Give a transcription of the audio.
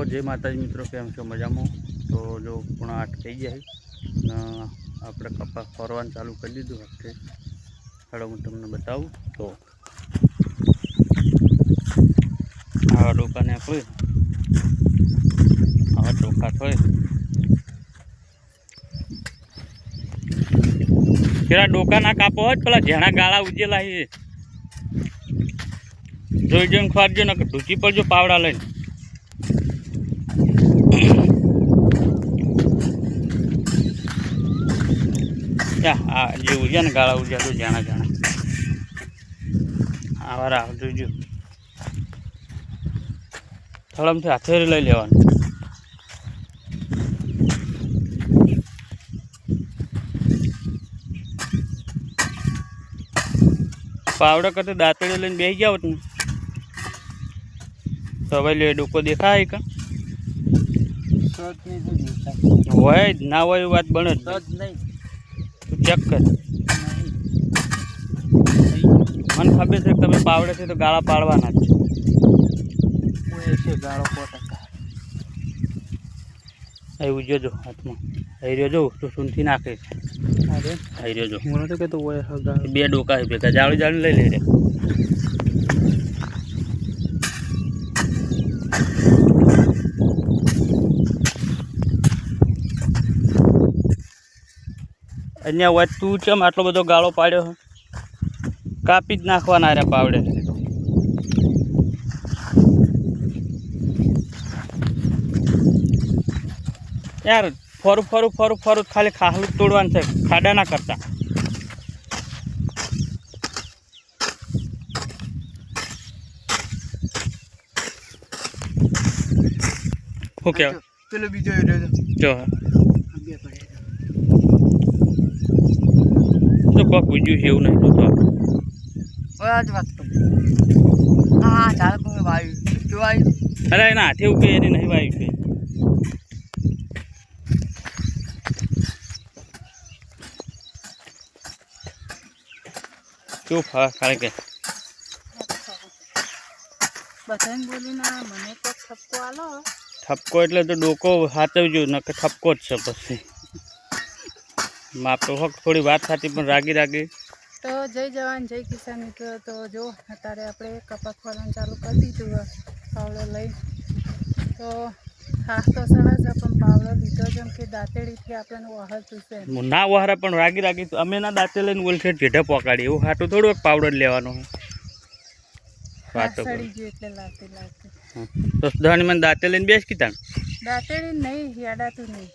जय माताजी मित्रों, केम छो मजामां। तो जो 8:30 થઈ જાય ને આપણે કપાસ ફરવાનું ચાલુ કરી દીધું હશે। ચાલો હું તમને બતાવું। તો આ દુકાને આપણે આવા ચોખા હોય પેલા ડોકા ના કાપો હોય પેલા ઝેણા ગાળા ઉજેલા છે જોઈ જોઈને ખવાડજો ને ઢૂચી પડજો પાવડા લઈને। આ જે ઉજ્યા ને ગાળા ઉજ્યા તો જાણા જાણા આવા રાહ જોઈજો। થળમથી હાથેરી લઈ લેવાનું। પાવડા કરતા દાંતડી લઈને બેસી જાવ ને તો હવે લે ડોકો દેખાય કે હોય જ ના હોય વાત બને જ નહીં। તું ચેક કર, મને ખબર છે કે તમે પાવડે છે તો ગાળા પાડવાના જ છે। ગાળો 100% એવું જોજો હાથમાં આવી રહ્યો જો તો સૂંથી નાખે છે। આવી રહ્યો જો હું તો કહેતો હોય બે ડોકા છે ભેગા જાળી જાળી લઈ લે। અહીંયા વાત તું ચમ આટલો બધો ગાળો પાડ્યો કાપી જ નાખવાના રે પાવડે। યાર ફરું ફરું ફરું ફરું ખાલી ખાહલું તોડવાનું છે, ખાડા ના કરતા। શું કહેવાય પેલો બીજો જો તો કોક બીજું છે એવું નહીં તું તો જ વાત કરું। હા ચાલ કોઈ વાયુ જો વાયુ અરે એના હાથે એવું કે એની નહીં વાયુ છે। કેવું ખાલી કે બધાને બોલી ના મને તો ઠપકો આલો। ઠપકો એટલે તો ડોકો સાચવજો ન કે ઠપકો જ છે પછી માપ તો હક થોડી વાત સાચી પણ રાગી રાગી। તો જય જવાન જય કિસાન મિત્રો। તો જો અત્યારે આપણે કપાસ ફરવાનું ચાલુ કરી દીધું પાવડો લઈ। તો ખાસ તો સરસ છે પણ પાવડો લીધો જેમ કે દાંતેડીથી આપણને વહાતું છે ના વહારા પણ રાગી રાગી અમે ના દાંતે લઈને ઓલશે જેઠે પોકાડી એવું હાટું થોડું પાવડર લેવાનો સડી ગયું એટલે લાગતી લાગતી તો દાણી મને દાંતે લઈને બેસ કીધા દાંતેડી નહીં હેડાતું નહીં।